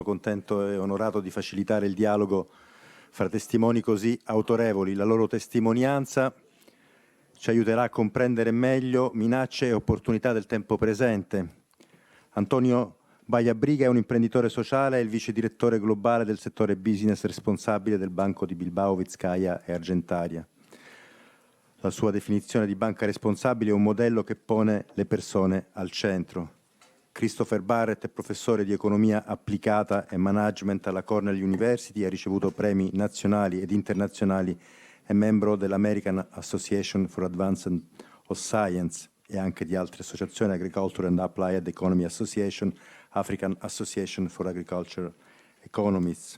Contento e onorato di facilitare il dialogo fra testimoni così autorevoli. La loro testimonianza ci aiuterà a comprendere meglio minacce e opportunità del tempo presente. Antonio Baia-Briga è un imprenditore sociale e il vice direttore globale del settore business responsabile del Banco di Bilbao, Vizcaya e Argentaria. La sua definizione di banca responsabile è un modello che pone le persone al centro. Christopher Barrett è professore di economia applicata e management alla Cornell University, ha ricevuto premi nazionali ed internazionali, è membro dell'American Association for Advancement of Science e anche di altre associazioni, Agriculture and Applied Economy Association, African Association for Agriculture Economists.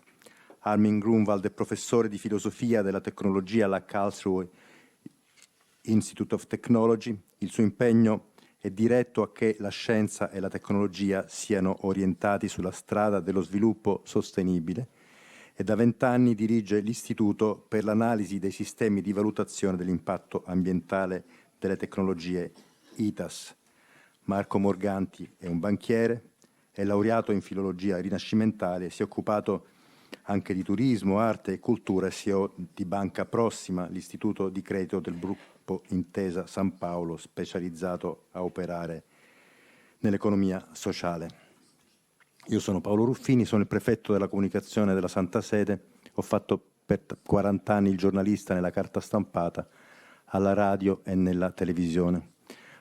Armin Grunwald è professore di filosofia della tecnologia alla Karlsruhe Institute of Technology. Il suo impegno è diretto a che la scienza e la tecnologia siano orientati sulla strada dello sviluppo sostenibile e da 20 anni dirige l'Istituto per l'analisi dei sistemi di valutazione dell'impatto ambientale delle tecnologie ITAS. Marco Morganti è un banchiere, è laureato in filologia rinascimentale, si è occupato anche di turismo, arte e cultura e CEO di Banca Prossima, l'istituto di credito del gruppo Intesa San Paolo, specializzato a operare nell'economia sociale. Io sono Paolo Ruffini, sono il prefetto della comunicazione della Santa Sede, ho fatto per 40 anni il giornalista nella carta stampata, alla radio e nella televisione.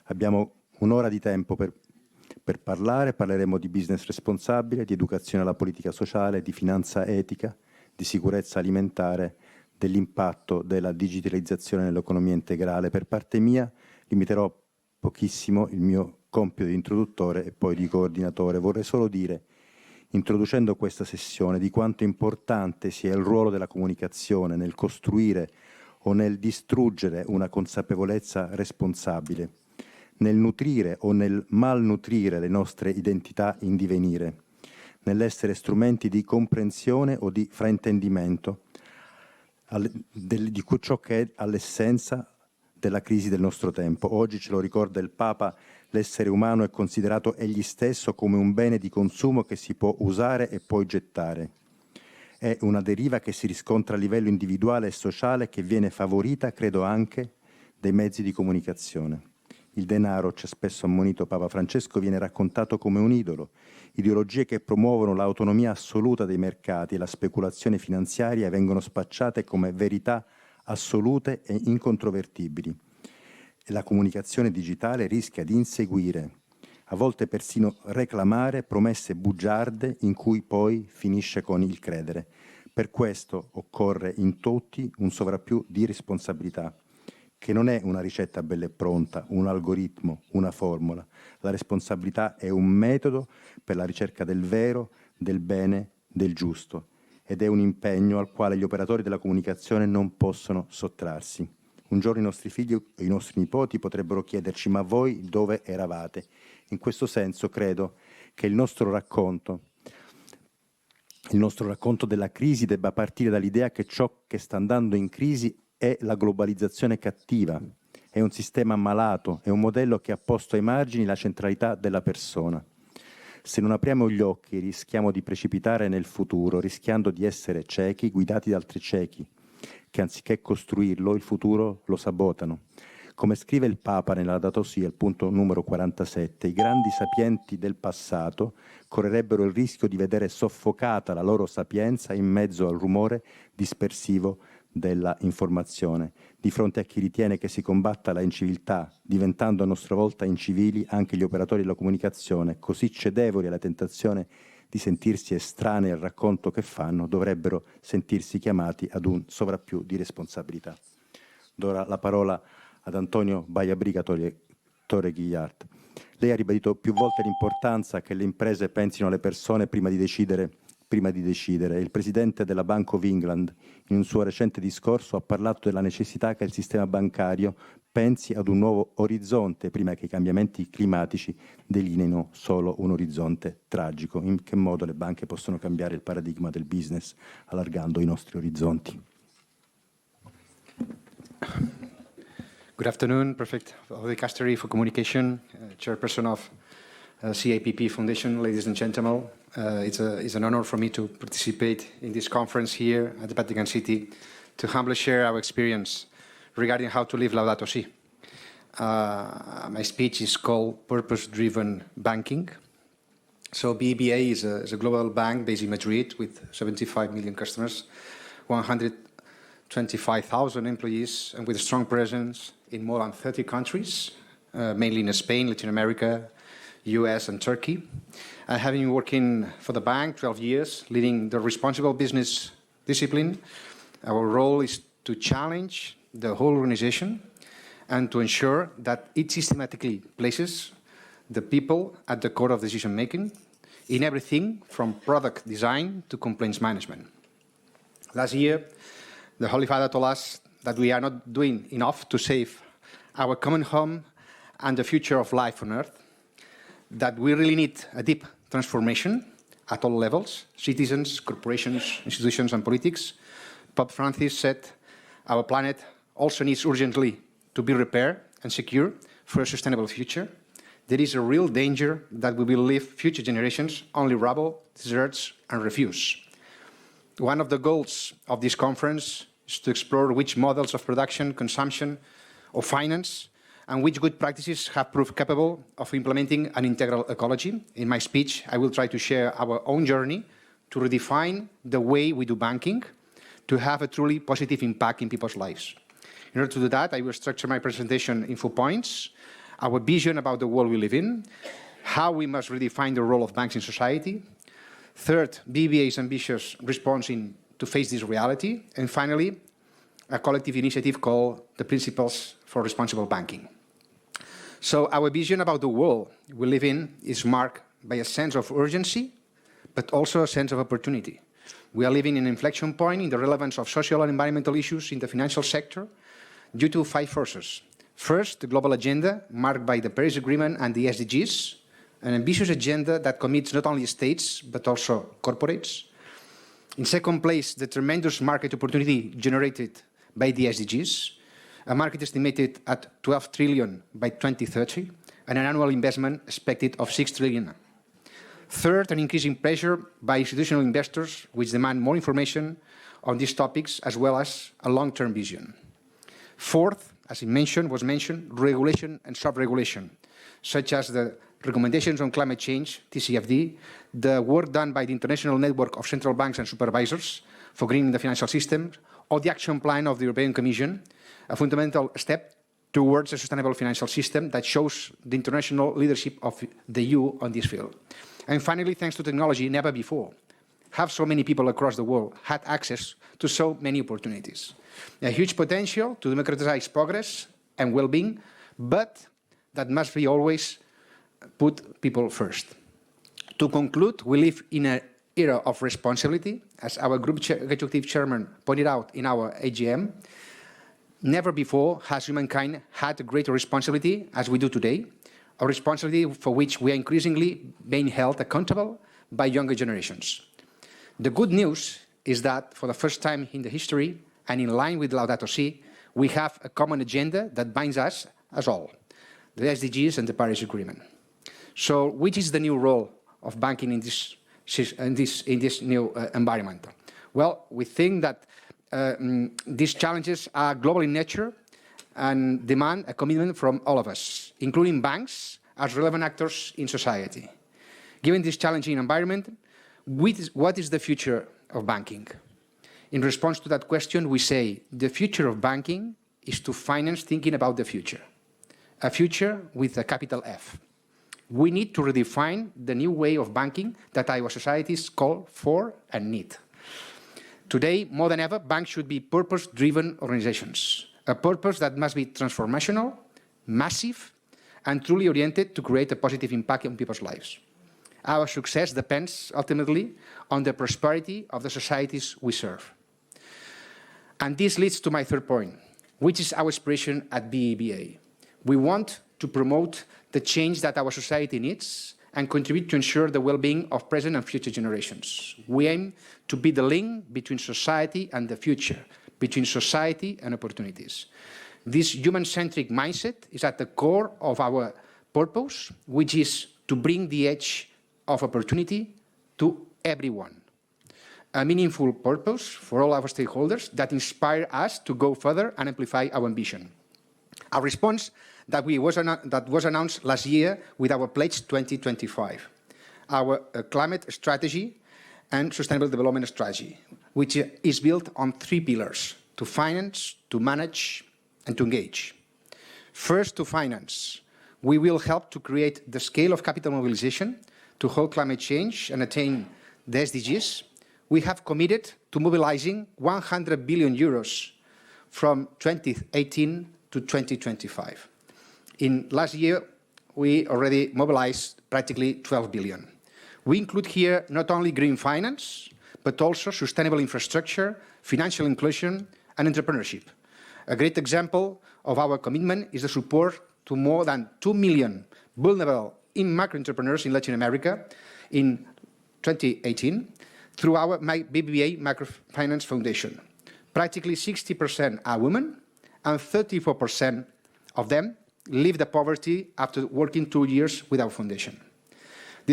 Abbiamo un'ora di tempo per parlare, parleremo di business responsabile, di educazione alla politica sociale, di finanza etica, di sicurezza alimentare, dell'impatto della digitalizzazione nell'economia integrale. Per parte mia limiterò pochissimo il mio compito di introduttore e poi di coordinatore. Vorrei solo dire, introducendo questa sessione, di quanto importante sia il ruolo della comunicazione nel costruire o nel distruggere una consapevolezza responsabile, nel nutrire o nel malnutrire le nostre identità in divenire, nell'essere strumenti di comprensione o di fraintendimento di ciò che è all'essenza della crisi del nostro tempo. Oggi, ce lo ricorda il Papa, l'essere umano è considerato egli stesso come un bene di consumo che si può usare e poi gettare. È una deriva che si riscontra a livello individuale e sociale, che viene favorita, credo, anche dai mezzi di comunicazione. Il denaro, ci ha spesso ammonito Papa Francesco, viene raccontato come un idolo. Ideologie che promuovono l'autonomia assoluta dei mercati e la speculazione finanziaria vengono spacciate come verità assolute e incontrovertibili. E la comunicazione digitale rischia di inseguire, a volte persino reclamare, promesse bugiarde in cui poi finisce con il credere. Per questo occorre in tutti un sovrappiù di responsabilità, che non è una ricetta bella e pronta, un algoritmo, una formula. La responsabilità è un metodo per la ricerca del vero, del bene, del giusto, ed è un impegno al quale gli operatori della comunicazione non possono sottrarsi. Un giorno i nostri figli e i nostri nipoti potrebbero chiederci: ma voi dove eravate? In questo senso credo che il nostro racconto della crisi debba partire dall'idea che ciò che sta andando in crisi è la globalizzazione cattiva, è un sistema malato, è un modello che ha posto ai margini la centralità della persona. Se non apriamo gli occhi rischiamo di precipitare nel futuro, rischiando di essere ciechi, guidati da altri ciechi, che anziché costruirlo, il futuro lo sabotano. Come scrive il Papa nella Laudato Si, al punto numero 47, i grandi sapienti del passato correrebbero il rischio di vedere soffocata la loro sapienza in mezzo al rumore dispersivo della informazione, di fronte a chi ritiene che si combatta la inciviltà, diventando a nostra volta incivili anche gli operatori della comunicazione, così cedevoli alla tentazione di sentirsi estranei al racconto che fanno, dovrebbero sentirsi chiamati ad un sovrappiù di responsabilità. Do ora la parola ad Antonio Baia-Briga Torre Ghigliart. Lei ha ribadito più volte l'importanza che le imprese pensino alle persone prima di decidere. Il presidente della Bank of England, in un suo recente discorso, ha parlato della necessità che il sistema bancario pensi ad un nuovo orizzonte prima che i cambiamenti climatici delineino solo un orizzonte tragico. In che modo le banche possono cambiare il paradigma del business allargando i nostri orizzonti? Good afternoon, Prefect of the Castery for Communication, Chairperson of CAPP Foundation, ladies and gentlemen. It's an honor for me to participate in this conference here at the Vatican City to humbly share our experience regarding how to live Laudato Si. My speech is called Purpose-Driven Banking. So BBA is a global bank based in Madrid with 75 million customers, 125,000 employees, and with a strong presence in more than 30 countries, mainly in Spain, Latin America, US, and Turkey. I have been working for the bank 12 years, leading the responsible business discipline. Our role is to challenge the whole organization and to ensure that it systematically places the people at the core of decision-making in everything from product design to complaints management. Last year, the Holy Father told us that we are not doing enough to save our common home and the future of life on Earth, that we really need a deep transformation at all levels, citizens, corporations, institutions, and politics. Pope Francis said our planet also needs urgently to be repaired and secure for a sustainable future. There is a real danger that we will leave future generations only rubble, deserts, and refuse. One of the goals of this conference is to explore which models of production, consumption, or finance, and which good practices have proved capable of implementing an integral ecology. In my speech, I will try to share our own journey to redefine the way we do banking, to have a truly positive impact in people's lives. In order to do that, I will structure my presentation in 4 points: our vision about the world we live in, how we must redefine the role of banks in society, third, BBA's ambitious response to face this reality, and finally, a collective initiative called the Principles for Responsible Banking. So our vision about the world we live in is marked by a sense of urgency, but also a sense of opportunity. We are living in an inflection point in the relevance of social and environmental issues in the financial sector due to 5 forces. First, the global agenda marked by the Paris Agreement and the SDGs, an ambitious agenda that commits not only states, but also corporates. In second place, the tremendous market opportunity generated by the SDGs, a market estimated at 12 trillion by 2030, and an annual investment expected of 6 trillion. Third, an increasing pressure by institutional investors, which demand more information on these topics, as well as a long-term vision. Fourth, as was mentioned, regulation and self-regulation, such as the recommendations on climate change, TCFD, the work done by the International Network of Central Banks and Supervisors for greening the financial system, or the action plan of the European Commission, a fundamental step towards a sustainable financial system that shows the international leadership of the EU on this field. And finally, thanks to technology, never before have so many people across the world had access to so many opportunities. A huge potential to democratize progress and well-being, but that must be always put people first. To conclude, we live in an era of responsibility, as our group executive chairman pointed out in our AGM. Never before has humankind had a greater responsibility as we do today, a responsibility for which we are increasingly being held accountable by younger generations. The good news is that for the first time in the history, and in line with Laudato Si, we have a common agenda that binds us as all, the SDGs and the Paris Agreement. So which is the new role of banking in this new environment? Well, we think that these challenges are global in nature and demand a commitment from all of us, including banks as relevant actors in society. Given this challenging environment, what is the future of banking? In response to that question, we say the future of banking is to finance thinking about the future, a future with a capital F. We need to redefine the new way of banking that our societies call for and need. Today, more than ever, banks should be purpose-driven organizations, a purpose that must be transformational, massive, and truly oriented to create a positive impact on people's lives. Our success depends ultimately on the prosperity of the societies we serve. And this leads to my third point, which is our aspiration at BEBA. We want to promote the change that our society needs and contribute to ensure the well-being of present and future generations. We aim to be the link between society and the future, between society and opportunities. This human-centric mindset is at the core of our purpose, which is to bring the edge of opportunity to everyone. A meaningful purpose for all our stakeholders that inspire us to go further and amplify our ambition. A response that was announced last year with our Pledge 2025, our climate strategy and sustainable development strategy, which is built on 3 pillars: to finance, to manage, and to engage. First, to finance. We will help to create the scale of capital mobilization to halt climate change and attain the SDGs. We have committed to mobilizing 100 billion euros from 2018 to 2025. In last year, we already mobilized practically 12 billion. We include here not only green finance, but also sustainable infrastructure, financial inclusion, and entrepreneurship. A great example of our commitment is the support to more than 2 million vulnerable micro entrepreneurs in Latin America in 2018 through our BBVA Microfinance Foundation. Practically 60% are women, and 34% of them leave the poverty after working 2 years with our foundation.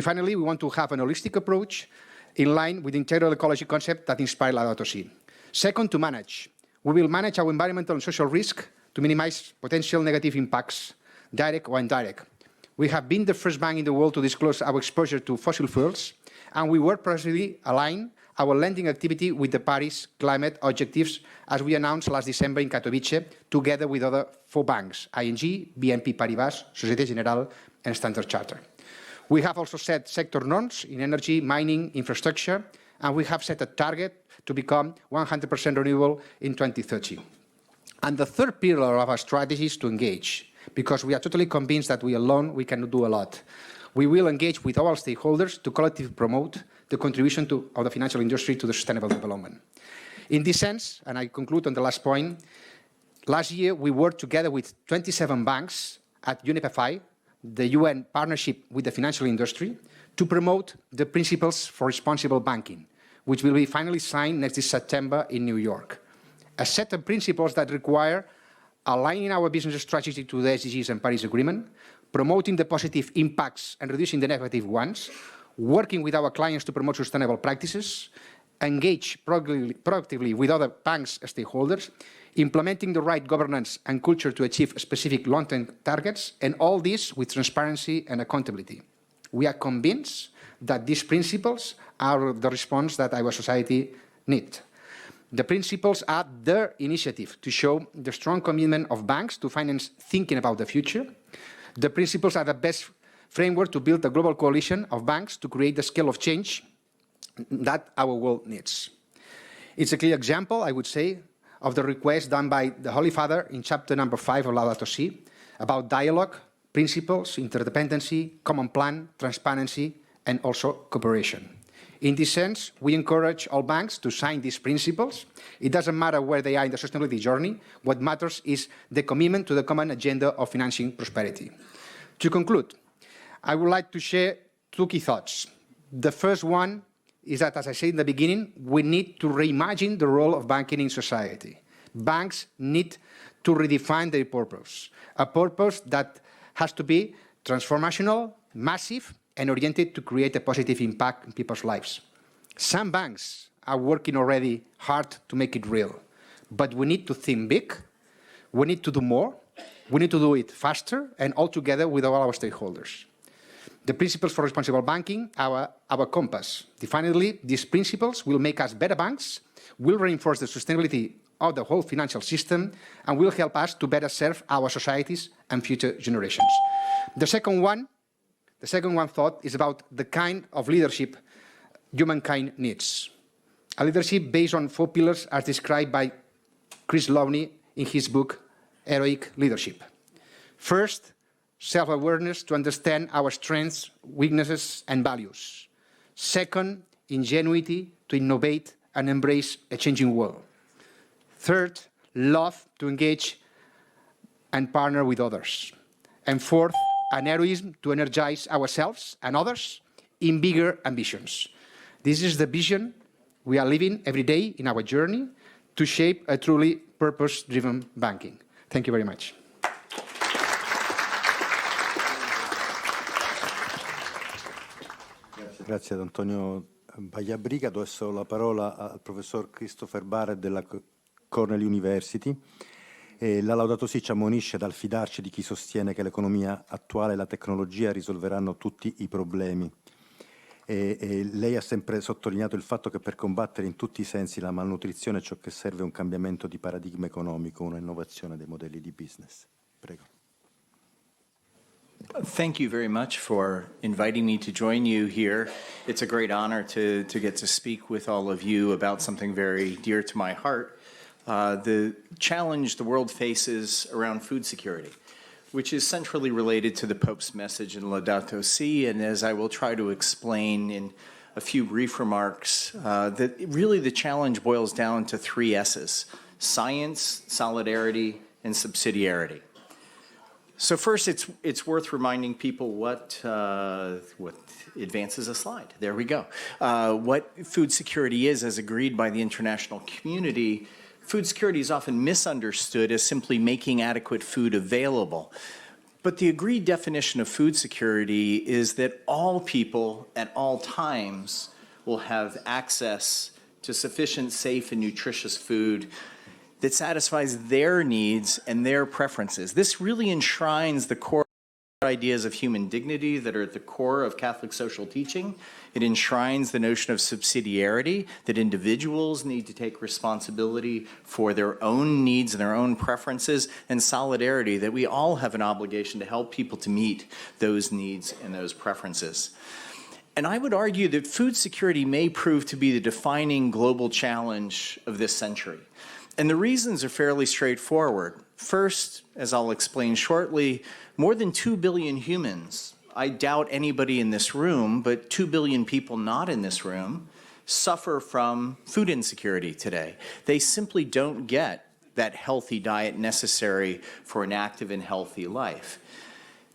Finally, we want to have an holistic approach in line with the integral ecology concept that inspired Laudato Si. Second, to manage. We will manage our environmental and social risk to minimize potential negative impacts, direct or indirect. We have been the first bank in the world to disclose our exposure to fossil fuels, and we work progressively align our lending activity with the Paris climate objectives, as we announced last December in Katowice, together with other 4 banks, ING, BNP Paribas, Société Générale, and Standard Chartered. We have also set sector norms in energy, mining, infrastructure, and we have set a target to become 100% renewable in 2030. And the third pillar of our strategy is to engage, because we are totally convinced that we alone, we cannot do a lot. We will engage with all stakeholders to collectively promote the contribution of the financial industry to the sustainable development. In this sense, and I conclude on the last point, last year we worked together with 27 banks at UNEP-FI, the UN partnership with the financial industry, to promote the principles for responsible banking, which will be finally signed next September in New York. A set of principles that require aligning our business strategy to the SDGs and Paris Agreement, promoting the positive impacts and reducing the negative ones, working with our clients to promote sustainable practices, engage proactively with other banks' stakeholders, implementing the right governance and culture to achieve specific long-term targets, and all this with transparency and accountability. We are convinced that these principles are the response that our society needs. The principles are their initiative to show the strong commitment of banks to finance thinking about the future. The principles are the best framework to build a global coalition of banks to create the scale of change that our world needs. It's a clear example, I would say, of the request done by the Holy Father in chapter number 5 of Laudato Si about dialogue, principles, interdependency, common plan, transparency, and also cooperation. In this sense, we encourage all banks to sign these principles. It doesn't matter where they are in the sustainability journey. What matters is the commitment to the common agenda of financing prosperity. To conclude, I would like to share 2 key thoughts. The first one is that, as I said in the beginning, we need to reimagine the role of banking in society. Banks need to redefine their purpose, a purpose that has to be transformational, massive, and oriented to create a positive impact in people's lives. Some banks are working already hard to make it real, but we need to think big, we need to do more, we need to do it faster, and all together with all our stakeholders. The principles for responsible banking are our compass. Definitely, these principles will make us better banks, will reinforce the sustainability of the whole financial system, and will help us to better serve our societies and future generations. The second one thought is about the kind of leadership humankind needs. A leadership based on 4 pillars as described by Chris Lowney in his book, Heroic Leadership. First, self-awareness to understand our strengths, weaknesses, and values. Second, ingenuity to innovate and embrace a changing world. Third, love to engage and partner with others. And fourth, an heroism to energize ourselves and others in bigger ambitions. This is the vision we are living every day in our journey to shape a truly purpose-driven banking. Thank you very much. Grazie ad Antonio Bagliabriga. Adesso la parola al professor Christopher Barrett della Cornell University. La Laudato Si ci ammonisce dal fidarci di chi sostiene che l'economia attuale e la tecnologia risolveranno tutti i problemi. Lei ha sempre sottolineato il fatto che per combattere in tutti i sensi la malnutrizione ciò che serve è un cambiamento di paradigma economico, una innovazione dei modelli di business. Prego. Thank you very much for inviting me to join you here. It's a great honor to get to speak with all of you about something very dear to my heart, the challenge the world faces around food security, which is centrally related to the Pope's message in Laudato Si, and as I will try to explain in a few brief remarks, that really the challenge boils down to 3 S's: science, solidarity, and subsidiarity. So first, it's worth reminding people what advances a slide. There we go. What food security is, as agreed by the international community. Food security is often misunderstood as simply making adequate food available. But the agreed definition of food security is that all people at all times will have access to sufficient, safe, and nutritious food that satisfies their needs and their preferences. This really enshrines the core ideas of human dignity that are at the core of Catholic social teaching. It enshrines the notion of subsidiarity, that individuals need to take responsibility for their own needs and their own preferences, and solidarity, that we all have an obligation to help people to meet those needs and those preferences. And I would argue that food security may prove to be the defining global challenge of this century. And the reasons are fairly straightforward. First, as I'll explain shortly, more than 2 billion humans, I doubt anybody in this room, but 2 billion people not in this room, suffer from food insecurity today. They simply don't get that healthy diet necessary for an active and healthy life.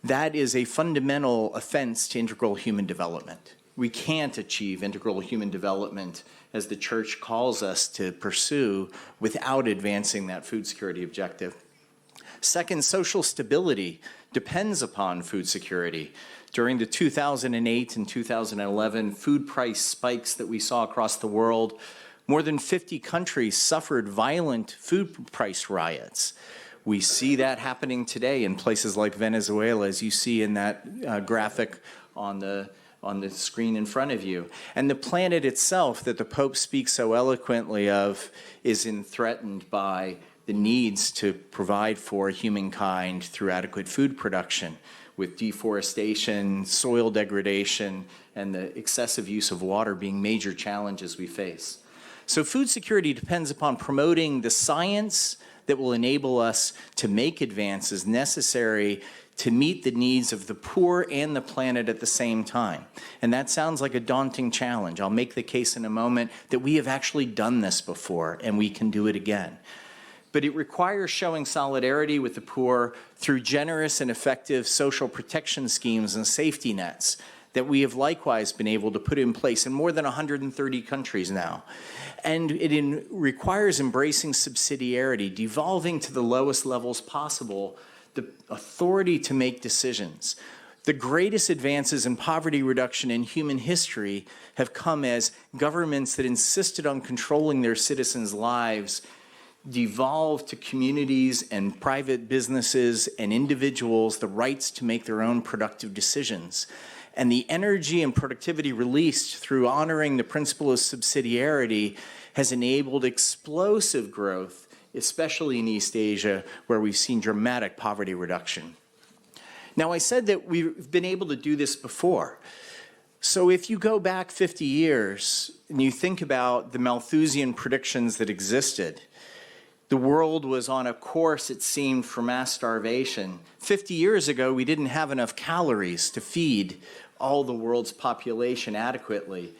That is a fundamental offense to integral human development. We can't achieve integral human development as the Church calls us to pursue without advancing that food security objective. Second, social stability depends upon food security. During the 2008 and 2011 food price spikes that we saw across the world, more than 50 countries suffered violent food price riots. We see that happening today in places like Venezuela, as you see in that graphic on the screen in front of you. And the planet itself that the Pope speaks so eloquently of is threatened by the needs to provide for humankind through adequate food production, with deforestation, soil degradation, and the excessive use of water being major challenges we face. So food security depends upon promoting the science that will enable us to make advances necessary to meet the needs of the poor and the planet at the same time. And that sounds like a daunting challenge. I'll make the case in a moment that we have actually done this before, and we can do it again. But it requires showing solidarity with the poor through generous and effective social protection schemes and safety nets that we have likewise been able to put in place in more than 130 countries now. And it requires embracing subsidiarity, devolving to the lowest levels possible the authority to make decisions. The greatest advances in poverty reduction in human history have come as governments that insisted on controlling their citizens' lives devolved to communities and private businesses and individuals the rights to make their own productive decisions. And the energy and productivity released through honoring the principle of subsidiarity has enabled explosive growth, especially in East Asia, where we've seen dramatic poverty reduction. Now, I said that we've been able to do this before. So if you go back 50 years and you think about the Malthusian predictions that existed, the world was on a course, it seemed, for mass starvation. 50 years ago, we didn't have enough calories to feed all the world's population adequately.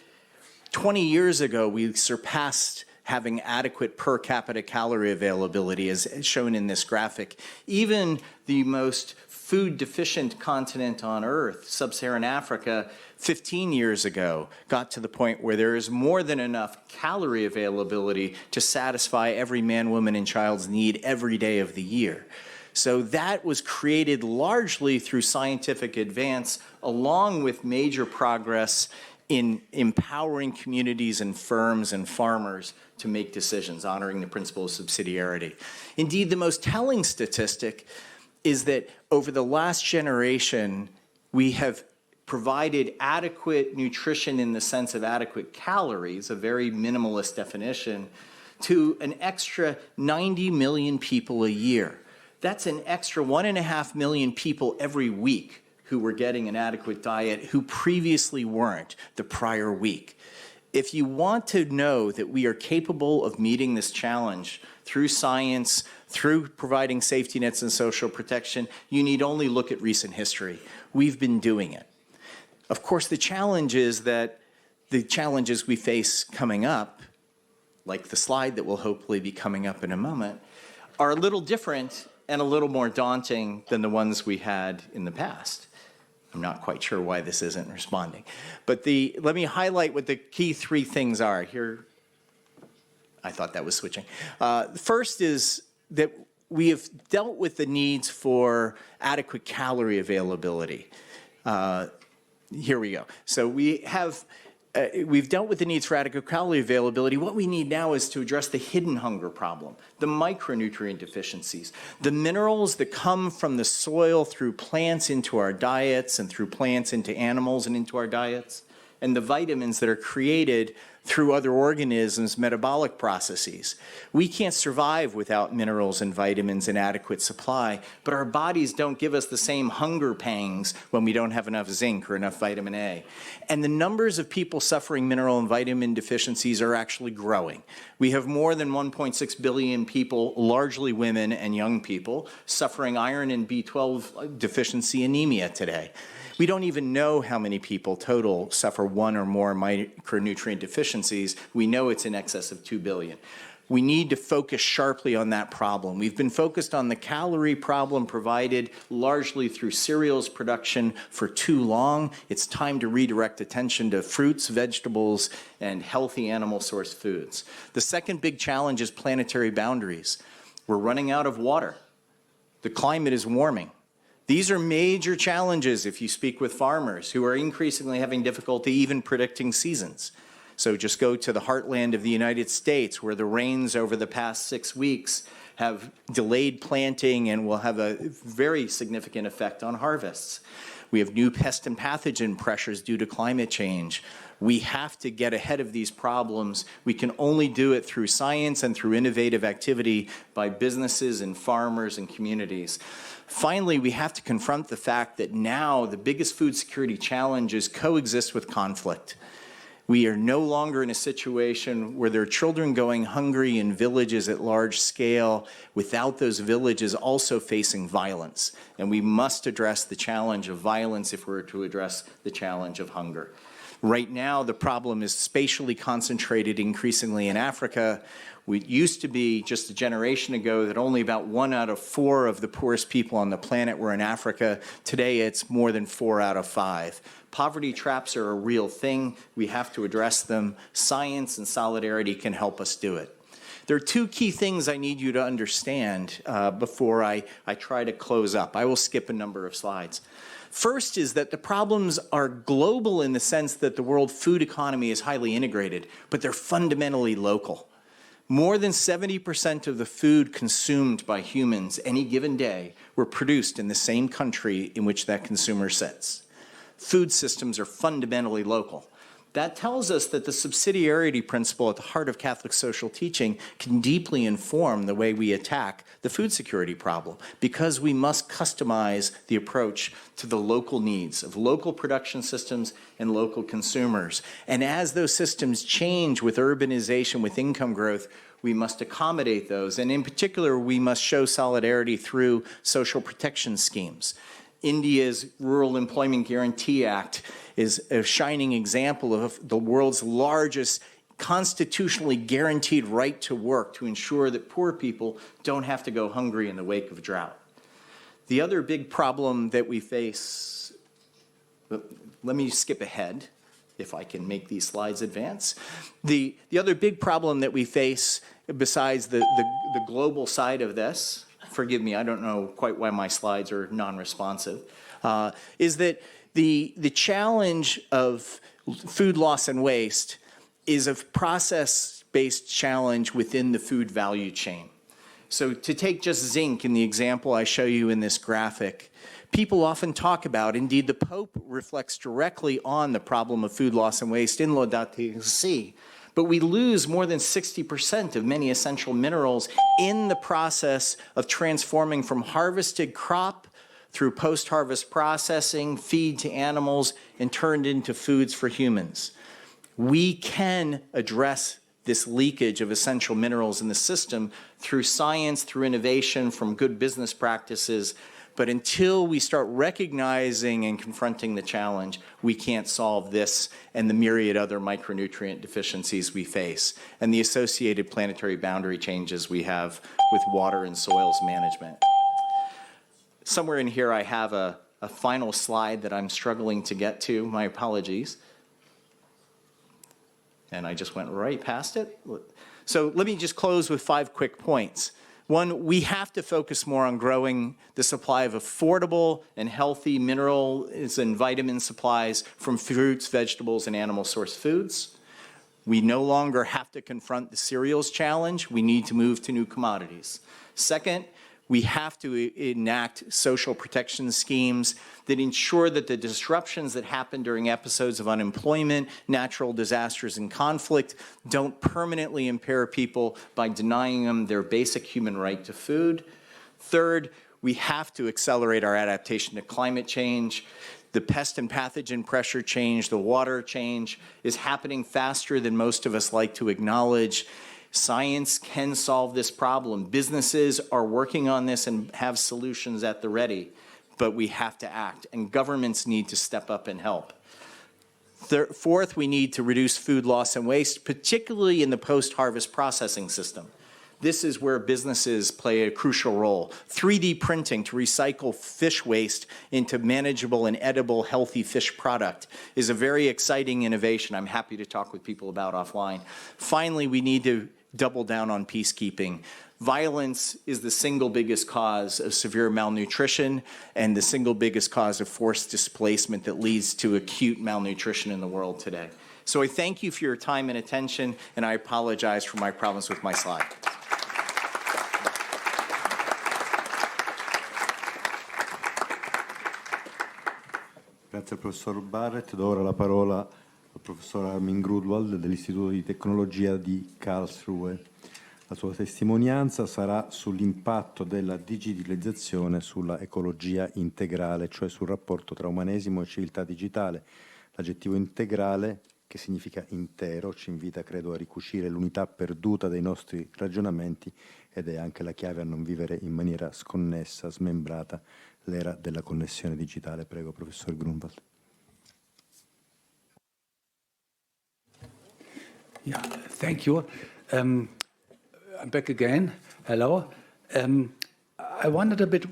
20 years ago, we surpassed having adequate per capita calorie availability, as shown in this graphic. Even the most food-deficient continent on Earth, sub-Saharan Africa, 15 years ago, got to the point where there is more than enough calorie availability to satisfy every man, woman, and child's need every day of the year. So that was created largely through scientific advance, along with major progress in empowering communities and firms and farmers to make decisions, honoring the principle of subsidiarity. Indeed, the most telling statistic is that over the last generation, we have provided adequate nutrition in the sense of adequate calories, a very minimalist definition, to an extra 90 million people a year. That's an extra 1.5 million people every week who were getting an adequate diet who previously weren't the prior week. If you want to know that we are capable of meeting this challenge through science, through providing safety nets and social protection, you need only look at recent history. We've been doing it. Of course, the challenge is that the challenges we face coming up, like the slide that will hopefully be coming up in a moment, are a little different and a little more daunting than the ones we had in the past. I'm not quite sure why this isn't responding. But let me highlight what the key three things are. Here, I thought that was switching. First is that we have dealt with the needs for adequate calorie availability. Here we go. So we've dealt with the needs for adequate calorie availability. What we need now is to address the hidden hunger problem, the micronutrient deficiencies, the minerals that come from the soil through plants into our diets and through plants into animals and into our diets, and the vitamins that are created through other organisms' metabolic processes. We can't survive without minerals and vitamins in adequate supply, but our bodies don't give us the same hunger pangs when we don't have enough zinc or enough vitamin A. And the numbers of people suffering mineral and vitamin deficiencies are actually growing. We have more than 1.6 billion people, largely women and young people, suffering iron and B12 deficiency anemia today. We don't even know how many people total suffer one or more micronutrient deficiencies. We know it's in excess of 2 billion. We need to focus sharply on that problem. We've been focused on the calorie problem provided largely through cereals production for too long. It's time to redirect attention to fruits, vegetables, and healthy animal-sourced foods. The second big challenge is planetary boundaries. We're running out of water. The climate is warming. These are major challenges if you speak with farmers who are increasingly having difficulty even predicting seasons. So just go to the heartland of the United States where the rains over the past 6 weeks have delayed planting and will have a very significant effect on harvests. We have new pest and pathogen pressures due to climate change. We have to get ahead of these problems. We can only do it through science and through innovative activity by businesses and farmers and communities. Finally, we have to confront the fact that now the biggest food security challenges coexist with conflict. We are no longer in a situation where there are children going hungry in villages at large scale without those villages also facing violence. And we must address the challenge of violence if we're to address the challenge of hunger. Right now, the problem is spatially concentrated increasingly in Africa. It used to be just a generation ago that only about 1 out of 4 of the poorest people on the planet were in Africa. Today, it's more than 4 out of 5. Poverty traps are a real thing. We have to address them. Science and solidarity can help us do it. There are 2 key things I need you to understand before I try to close up. I will skip a number of slides. First is that the problems are global in the sense that the world food economy is highly integrated, but they're fundamentally local. More than 70% of the food consumed by humans any given day were produced in the same country in which that consumer sits. Food systems are fundamentally local. That tells us that the subsidiarity principle at the heart of Catholic social teaching can deeply inform the way we attack the food security problem, because we must customize the approach to the local needs of local production systems and local consumers. And as those systems change with urbanization, with income growth, we must accommodate those. And in particular, we must show solidarity through social protection schemes. India's Rural Employment Guarantee Act is a shining example of the world's largest constitutionally guaranteed right to work to ensure that poor people don't have to go hungry in the wake of drought. The other big problem that we face, let me skip ahead if I can make these slides advance. The other big problem that we face besides the global side of this, forgive me, I don't know quite why my slides are non-responsive, is that the challenge of food loss and waste is a process-based challenge within the food value chain. So to take just zinc in the example I show you in this graphic, people often talk about, indeed the Pope reflects directly on the problem of food loss and waste in Laudato Si, but we lose more than 60% of many essential minerals in the process of transforming from harvested crop through post-harvest processing, feed to animals, and turned into foods for humans. We can address this leakage of essential minerals in the system through science, through innovation, from good business practices. But until we start recognizing and confronting the challenge, we can't solve this and the myriad other micronutrient deficiencies we face and the associated planetary boundary changes we have with water and soils management. Somewhere in here I have a final slide that I'm struggling to get to. My apologies. And I just went right past it. So let me just close with 5 quick points. One, we have to focus more on growing the supply of affordable and healthy minerals and vitamin supplies from fruits, vegetables, and animal-sourced foods. We no longer have to confront the cereals challenge. We need to move to new commodities. Second, we have to enact social protection schemes that ensure that the disruptions that happen during episodes of unemployment, natural disasters, and conflict don't permanently impair people by denying them their basic human right to food. Third, we have to accelerate our adaptation to climate change. The pest and pathogen pressure change, the water change is happening faster than most of us like to acknowledge. Science can solve this problem. Businesses are working on this and have solutions at the ready, but we have to act, and governments need to step up and help. Fourth, we need to reduce food loss and waste, particularly in the post-harvest processing system. This is where businesses play a crucial role. 3D printing to recycle fish waste into manageable and edible healthy fish product is a very exciting innovation I'm happy to talk with people about offline. Finally, we need to double down on peacekeeping. Violence is the single biggest cause of severe malnutrition and the single biggest cause of forced displacement that leads to acute malnutrition in the world today. So I thank you for your time and attention, and I apologize for my problems with my slide. Grazie al professor Barrett. Do ora la parola al professor Armin Grunwald dell'Istituto di Tecnologia di Karlsruhe. La sua testimonianza sarà sull'impatto della digitalizzazione sulla ecologia integrale, cioè sul rapporto tra umanesimo e civiltà digitale. L'aggettivo integrale, che significa intero, ci invita, credo, a ricucire l'unità perduta dei nostri ragionamenti ed è anche la chiave a non vivere in maniera sconnessa, smembrata, l'era della connessione digitale. Prego, professor Grunwald. Yeah, thank you. I'm back again. Hello. I wondered a bit,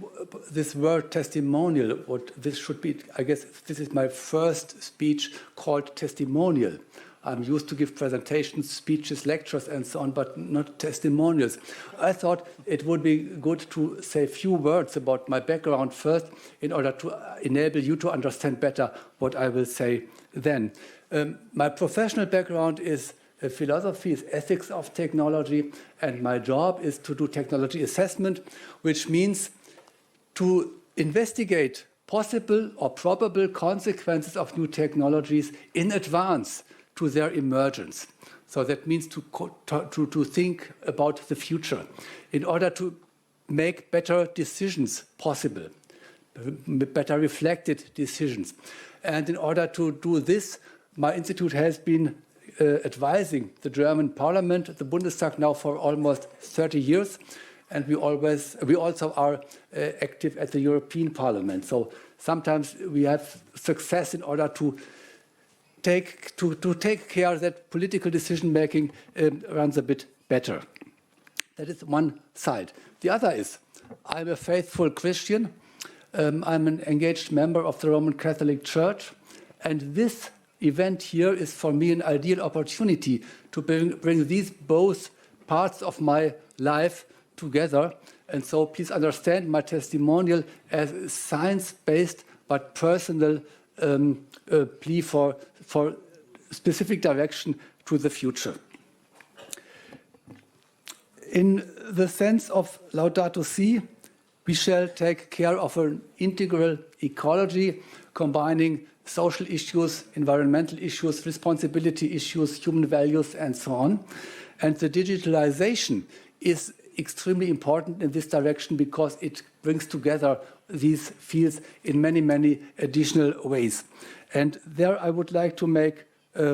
this word testimonial, what this should be. I guess this is my first speech called testimonial. I'm used to give presentations, speeches, lectures, and so on, but not testimonials. I thought it would be good to say a few words about my background first in order to enable you to understand better what I will say then. My professional background is philosophy, is ethics of technology, and my job is to do technology assessment, which means to investigate possible or probable consequences of new technologies in advance to their emergence. So that means to think about the future in order to make better decisions possible, better reflected decisions. And in order to do this, my institute has been advising the German Parliament, the Bundestag, now for almost 30 years, and we also are active at the European Parliament. So sometimes we have success in order to take care that political decision making runs a bit better. That is one side. The other is I'm a faithful Christian. I'm an engaged member of the Roman Catholic Church, and this event here is for me an ideal opportunity to bring these both parts of my life together. And so please understand my testimonial as science-based but personal plea for specific direction to the future. In the sense of Laudato Si, we shall take care of an integral ecology combining social issues, environmental issues, responsibility issues, human values, and so on. And the digitalization is extremely important in this direction because it brings together these fields in many, many additional ways. And there I would like to make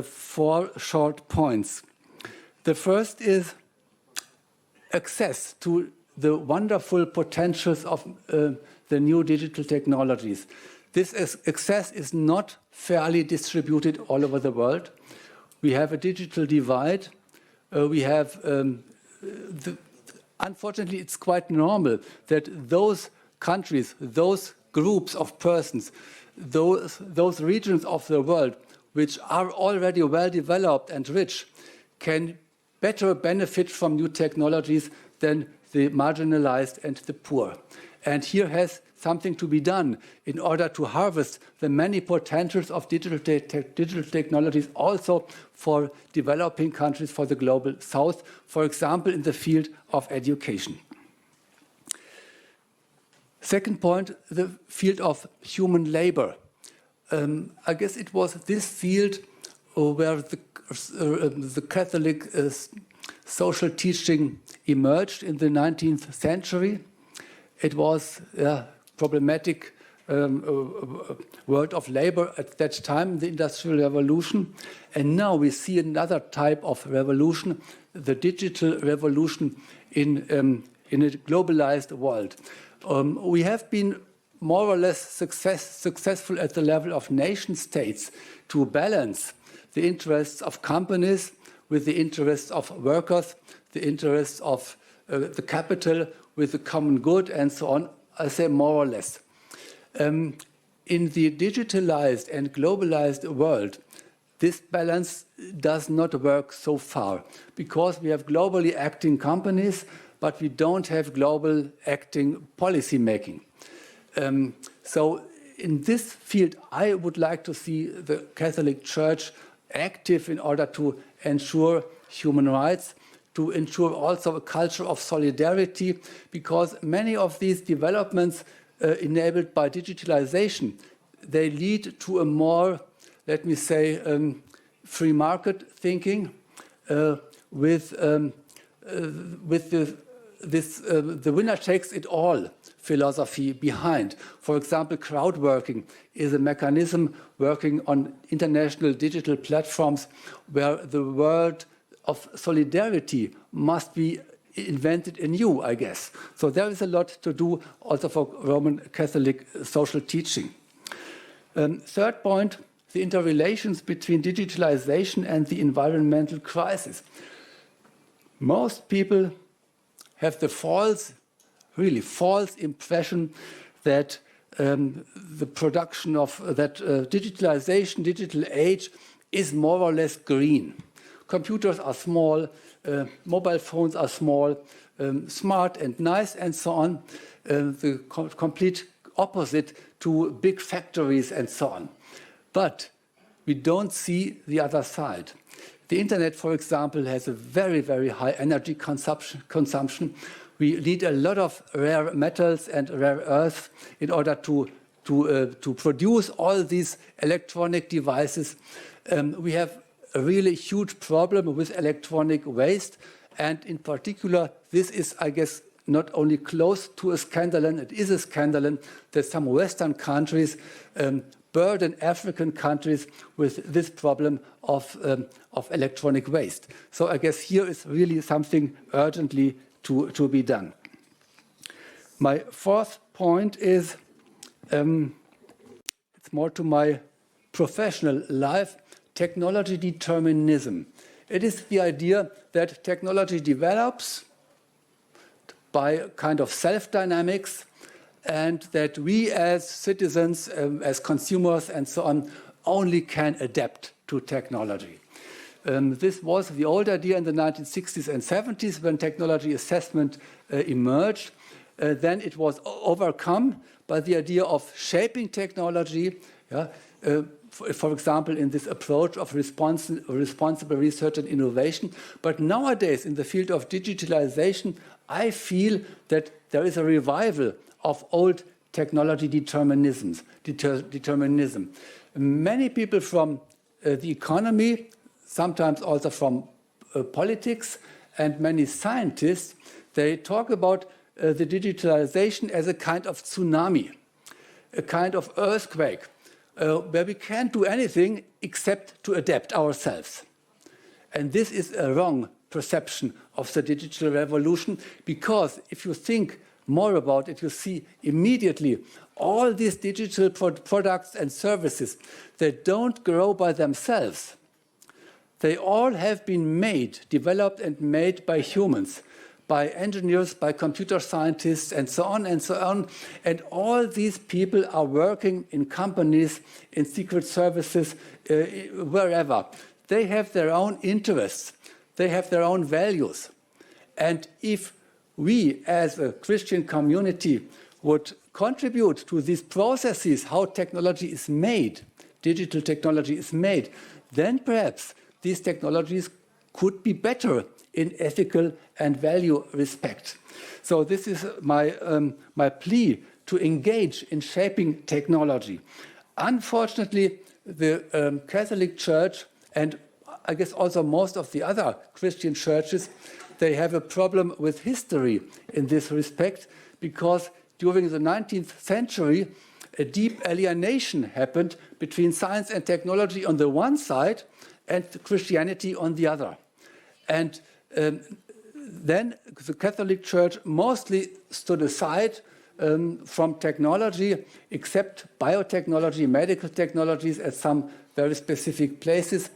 4 short points. The first is access to the wonderful potentials of the new digital technologies. This access is not fairly distributed all over the world. We have a digital divide. We have, unfortunately, it's quite normal that those countries, those groups of persons, those regions of the world which are already well developed and rich can better benefit from new technologies than the marginalized and the poor. And here has something to be done in order to harvest the many potentials of digital technologies also for developing countries, for the global south, for example, in the field of education. Second point, the field of human labor. I guess it was this field where the Catholic social teaching emerged in the 19th century. It was a problematic world of labor at that time, the Industrial Revolution. And now we see another type of revolution, the digital revolution in a globalized world. We have been more or less successful at the level of nation states to balance the interests of companies with the interests of workers, the interests of the capital with the common good, and so on. I say more or less. In the digitalized and globalized world, this balance does not work so far because we have globally acting companies, but we don't have global acting policy making. So in this field, I would like to see the Catholic Church active in order to ensure human rights, to ensure also a culture of solidarity, because many of these developments enabled by digitalization, they lead to a more, let me say, free market thinking with the winner takes it all philosophy behind. For example, crowd working is a mechanism working on international digital platforms where the word of solidarity must be invented anew, I guess. So there is a lot to do also for Roman Catholic social teaching. Third point, the interrelations between digitalization and the environmental crisis. Most people have the really false impression that the production of that digitalization, digital age is more or less green. Computers are small, mobile phones are small, smart and nice, and so on. The complete opposite to big factories and so on. But we don't see the other side. The internet, for example, has a very, very high energy consumption. We need a lot of rare metals and rare earths in order to produce all these electronic devices. We have a really huge problem with electronic waste. And in particular, this is, I guess, not only close to a scandalon, it is a scandalon that some Western countries burden African countries with this problem of electronic waste. So I guess here is really something urgently to be done. My fourth point is, it's more to my professional life, technology determinism. It is the idea that technology develops by a kind of self-dynamics, and that we as citizens, as consumers and so on, only can adapt to technology. This was the old idea in the 1960s and 70s when technology assessment emerged. Then it was overcome by the idea of shaping technology. for example, in this approach of responsible research and innovation. But nowadays, in the field of digitalization, I feel that there is a revival of old technology determinism. Many people from the economy, sometimes also from politics, and many scientists, they talk about the digitalization as a kind of tsunami, a kind of earthquake, where we can't do anything except to adapt ourselves. And this is a wrong perception of the digital revolution, because if you think more about it, you see immediately all these digital products and services, they don't grow by themselves. They all have been made, developed and made by humans, by engineers, by computer scientists, and so on and so on. And all these people are working in companies, in secret services, wherever. They have their own interests. They have their own values. And if we, as a Christian community, would contribute to these processes, how technology is made, digital technology is made, then perhaps these technologies could be better in ethical and value respect. So this is my plea to engage in shaping technology. Unfortunately, the Catholic Church, and I guess also most of the other Christian churches, they have a problem with history in this respect, because during the 19th century, a deep alienation happened between science and technology on the one side and Christianity on the other. And then the Catholic Church mostly stood aside from technology, except biotechnology, medical technologies at some very specific places,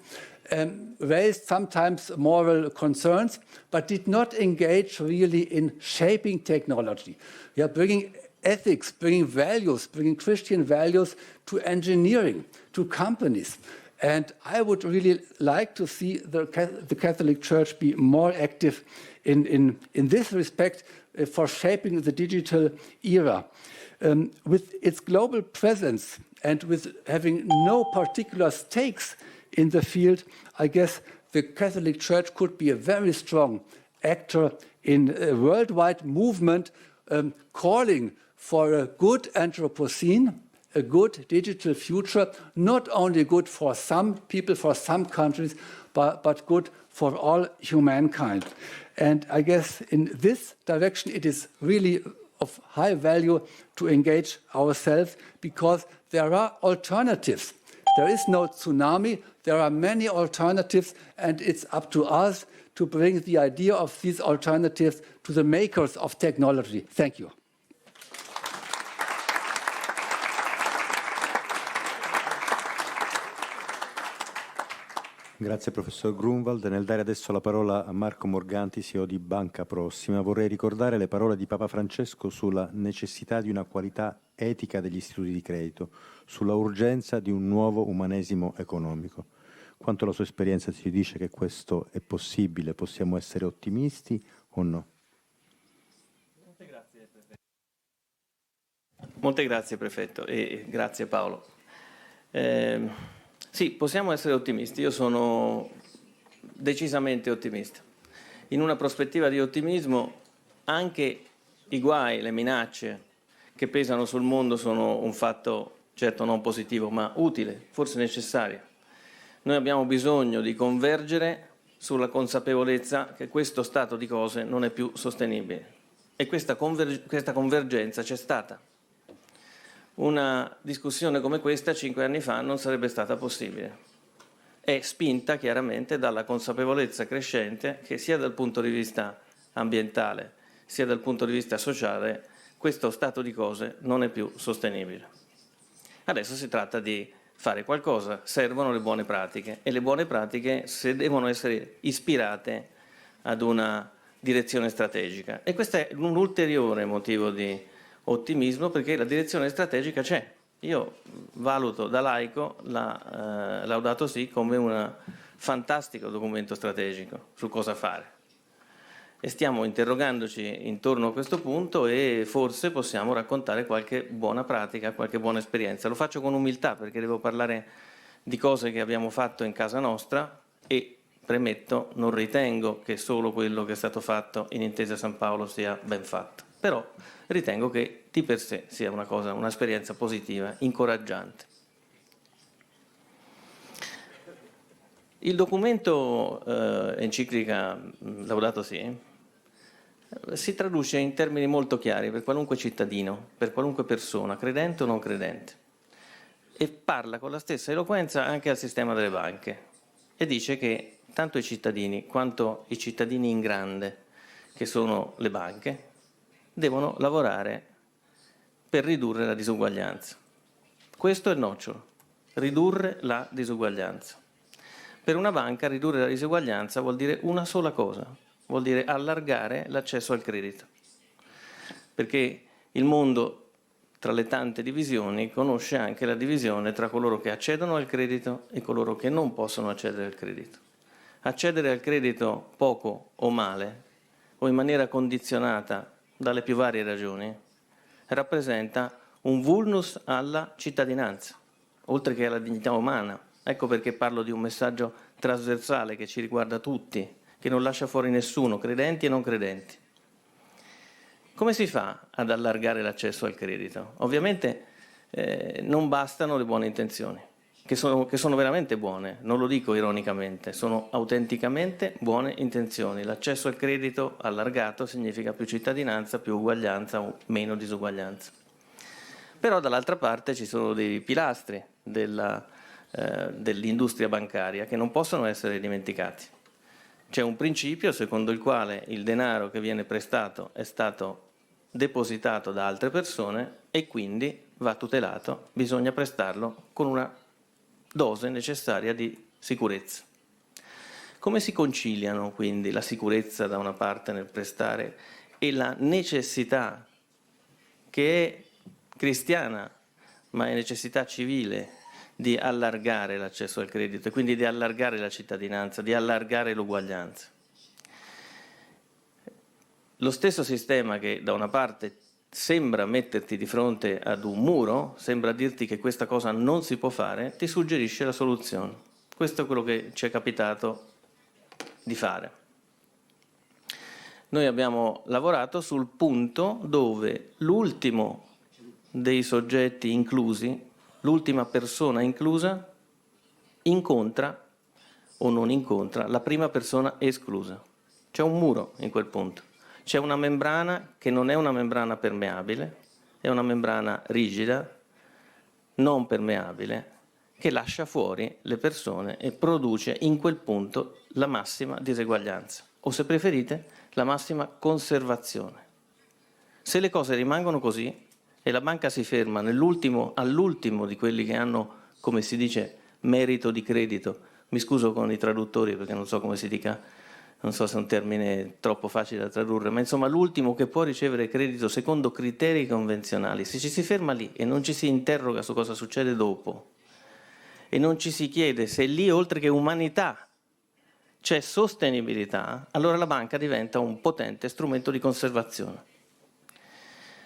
raised sometimes moral concerns, but did not engage really in shaping technology. We are bringing ethics, bringing values, bringing Christian values to engineering, to companies. And I would really like to see the Catholic Church be more active in this respect for shaping the digital era. With its global presence and with having no particular stakes in the field, I guess the Catholic Church could be a very strong actor in a worldwide movement calling for a good Anthropocene, a good digital future, not only good for some people, for some countries, but good for all humankind. And I guess in this direction, it is really of high value to engage ourselves, because there are alternatives. There is no tsunami. There are many alternatives, and it's up to us to bring the idea of these alternatives to the makers of technology. Thank you. Grazie professor Grunwald. Nel dare adesso la parola a Marco Morganti, CEO di Banca Prossima, vorrei ricordare le parole di Papa Francesco sulla necessità di una qualità etica degli istituti di credito, sulla urgenza di un nuovo umanesimo economico. Quanto la sua esperienza ci dice che questo è possibile? Possiamo essere ottimisti o no? Molte grazie Prefetto e grazie Paolo. Sì, possiamo essere ottimisti, io sono decisamente ottimista. In una prospettiva di ottimismo anche i guai, le minacce che pesano sul mondo sono un fatto certo non positivo, ma utile, forse necessario. Noi abbiamo bisogno di convergere sulla consapevolezza che questo stato di cose non è più sostenibile. E questa convergenza c'è stata. Una discussione come questa 5 anni fa non sarebbe stata possibile. È spinta chiaramente dalla consapevolezza crescente che sia dal punto di vista ambientale sia dal punto di vista sociale questo stato di cose non è più sostenibile. Adesso si tratta di fare qualcosa, servono le buone pratiche e le buone pratiche se devono essere ispirate ad una direzione strategica. E questo è un ulteriore motivo di ottimismo, perché la direzione strategica c'è. Io valuto da laico la Laudato Si come un fantastico documento strategico su cosa fare. E stiamo interrogandoci intorno a questo punto e forse possiamo raccontare qualche buona pratica, qualche buona esperienza. Lo faccio con umiltà perché devo parlare di cose che abbiamo fatto in casa nostra e, premetto, non ritengo che solo quello che è stato fatto in Intesa San Paolo sia ben fatto, però ritengo che di per sé sia una cosa, un'esperienza positiva, incoraggiante. Il documento enciclica Laudato Si si traduce in termini molto chiari per qualunque cittadino, per qualunque persona, credente o non credente, e parla con la stessa eloquenza anche al sistema delle banche e dice che tanto i cittadini quanto i cittadini in grande, che sono le banche, devono lavorare per ridurre la disuguaglianza. Questo è il nocciolo, ridurre la disuguaglianza. Per una banca ridurre la disuguaglianza vuol dire una sola cosa, vuol dire allargare l'accesso al credito, perché il mondo, tra le tante divisioni, conosce anche la divisione tra coloro che accedono al credito e coloro che non possono accedere al credito. Accedere al credito poco o male, o in maniera condizionata dalle più varie ragioni, rappresenta un vulnus alla cittadinanza, oltre che alla dignità umana. Ecco perché parlo di un messaggio trasversale che ci riguarda tutti, che non lascia fuori nessuno, credenti e non credenti. Come si fa ad allargare l'accesso al credito? Ovviamente non bastano le buone intenzioni, che sono veramente buone, non lo dico ironicamente, sono autenticamente buone intenzioni. L'accesso al credito allargato significa più cittadinanza, più uguaglianza o meno disuguaglianza. Però dall'altra parte ci sono dei pilastri dell'industria bancaria che non possono essere dimenticati. C'è un principio secondo il quale il denaro che viene prestato è stato depositato da altre persone e quindi va tutelato, bisogna prestarlo con una dose necessaria di sicurezza. Come si conciliano quindi la sicurezza da una parte nel prestare e la necessità che è cristiana ma è necessità civile di allargare l'accesso al credito e quindi di allargare la cittadinanza, di allargare l'uguaglianza? Lo stesso sistema che da una parte sembra metterti di fronte ad un muro, sembra dirti che questa cosa non si può fare, ti suggerisce la soluzione. Questo è quello che ci è capitato di fare. Noi abbiamo lavorato sul punto dove l'ultimo dei soggetti inclusi, l'ultima persona inclusa, incontra o non incontra la prima persona esclusa. C'è un muro in quel punto. C'è una membrana che non è una membrana permeabile, è una membrana rigida, non permeabile, che lascia fuori le persone e produce in quel punto la massima diseguaglianza, o se preferite, la massima conservazione. Se le cose rimangono così e la banca si ferma all'ultimo di quelli che hanno, come si dice, merito di credito, mi scuso con i traduttori perché non so come si dica, non so se è un termine troppo facile da tradurre, ma insomma l'ultimo che può ricevere credito secondo criteri convenzionali, se ci si ferma lì e non ci si interroga su cosa succede dopo e non ci si chiede se lì oltre che umanità c'è sostenibilità, allora la banca diventa un potente strumento di conservazione.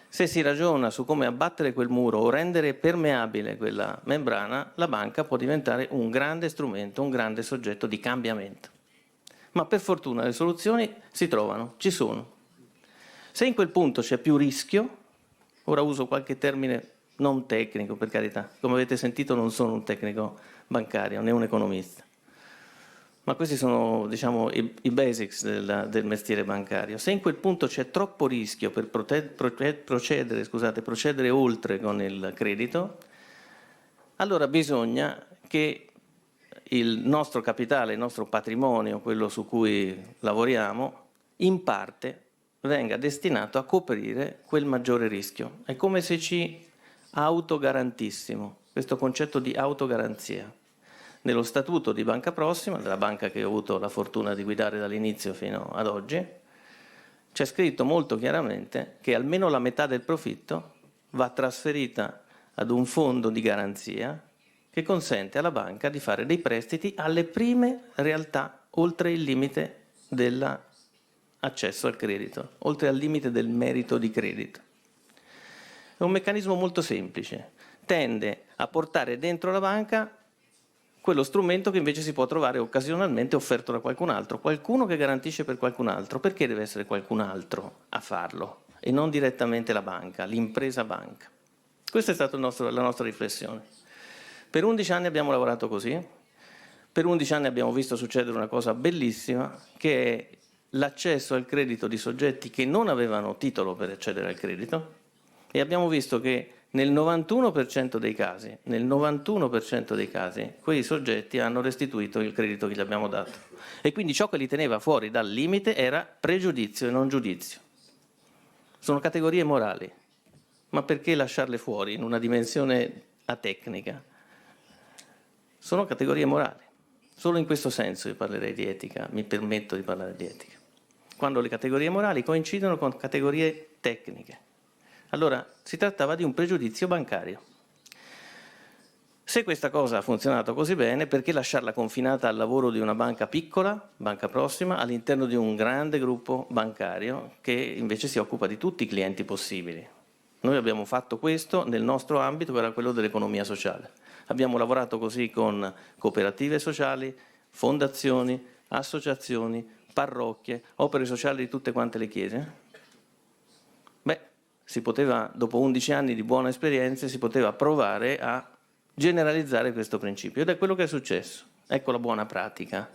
Se si ragiona su come abbattere quel muro o rendere permeabile quella membrana, la banca può diventare un grande strumento, un grande soggetto di cambiamento. Ma per fortuna le soluzioni si trovano, ci sono. Se in quel punto c'è più rischio, ora uso qualche termine non tecnico per carità, come avete sentito non sono un tecnico bancario né un economista, ma questi sono diciamo i basics del mestiere bancario. Se in quel punto c'è troppo rischio per procedere oltre con il credito, allora bisogna che il nostro capitale, il nostro patrimonio, quello su cui lavoriamo, in parte venga destinato a coprire quel maggiore rischio. È come se ci autogarantissimo, questo concetto di autogaranzia. Nello statuto di Banca Prossima, della banca che ho avuto la fortuna di guidare dall'inizio fino ad oggi, c'è scritto molto chiaramente che almeno la metà del profitto va trasferita ad un fondo di garanzia che consente alla banca di fare dei prestiti alle prime realtà oltre il limite dell'accesso al credito, oltre al limite del merito di credito. È un meccanismo molto semplice, tende a portare dentro la banca quello strumento che invece si può trovare occasionalmente offerto da qualcun altro, qualcuno che garantisce per qualcun altro. Perché deve essere qualcun altro a farlo e non direttamente la banca, l'impresa banca? Questa è stata la nostra riflessione. Per 11 anni abbiamo lavorato così, per 11 anni abbiamo visto succedere una cosa bellissima, che è l'accesso al credito di soggetti che non avevano titolo per accedere al credito, e abbiamo visto che nel 91% dei casi, quei soggetti hanno restituito il credito che gli abbiamo dato. E quindi ciò che li teneva fuori dal limite era pregiudizio e non giudizio. Sono categorie morali, ma perché lasciarle fuori in una dimensione atecnica? Sono categorie morali. Solo in questo senso io parlerei di etica, mi permetto di parlare di etica. Quando le categorie morali coincidono con categorie tecniche. Allora, si trattava di un pregiudizio bancario. Se questa cosa ha funzionato così bene, perché lasciarla confinata al lavoro di una banca piccola, Banca Prossima, all'interno di un grande gruppo bancario che invece si occupa di tutti i clienti possibili? Noi abbiamo fatto questo nel nostro ambito, che era quello dell'economia sociale. Abbiamo lavorato così con cooperative sociali, fondazioni, associazioni, parrocchie, opere sociali di tutte quante le chiese. Beh, si poteva, dopo 11 anni di buone esperienze, si poteva provare a generalizzare questo principio. Ed è quello che è successo. Ecco la buona pratica.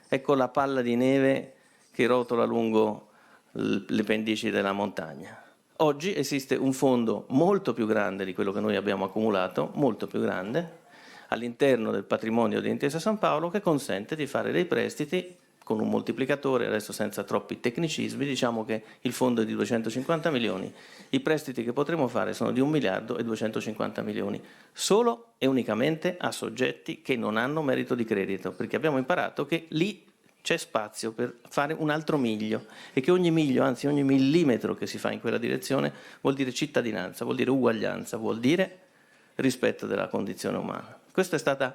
Ecco la palla di neve che rotola lungo le pendici della montagna. Oggi esiste un fondo molto più grande di quello che noi abbiamo accumulato, molto più grande, all'interno del patrimonio di Intesa San Paolo, che consente di fare dei prestiti con un moltiplicatore, adesso senza troppi tecnicismi, diciamo che il fondo è di 250 milioni, i prestiti che potremo fare sono di 1 miliardo e 250 milioni, solo e unicamente a soggetti che non hanno merito di credito, perché abbiamo imparato che lì c'è spazio per fare un altro miglio e che ogni miglio, anzi ogni millimetro che si fa in quella direzione vuol dire cittadinanza, vuol dire uguaglianza, vuol dire rispetto della condizione umana. Questa è stata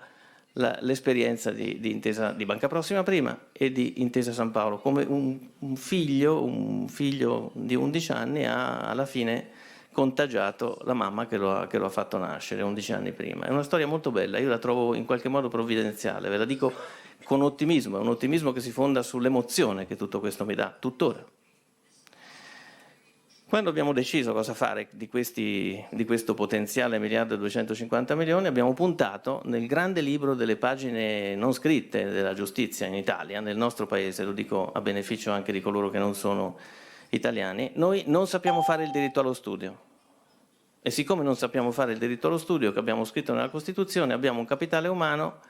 l'esperienza di Banca Prossima prima e di Intesa San Paolo, come un figlio di 11 anni ha alla fine contagiato la mamma che lo ha fatto nascere 11 anni prima. È una storia molto bella, io la trovo in qualche modo provvidenziale, ve la dico con ottimismo, è un ottimismo che si fonda sull'emozione che tutto questo mi dà, tuttora. Quando abbiamo deciso cosa fare di questo potenziale 1 miliardo e 250 milioni, abbiamo puntato nel grande libro delle pagine non scritte della giustizia in Italia, nel nostro paese, lo dico a beneficio anche di coloro che non sono italiani. Noi non sappiamo fare il diritto allo studio. E siccome non sappiamo fare il diritto allo studio che abbiamo scritto nella Costituzione, abbiamo un capitale umano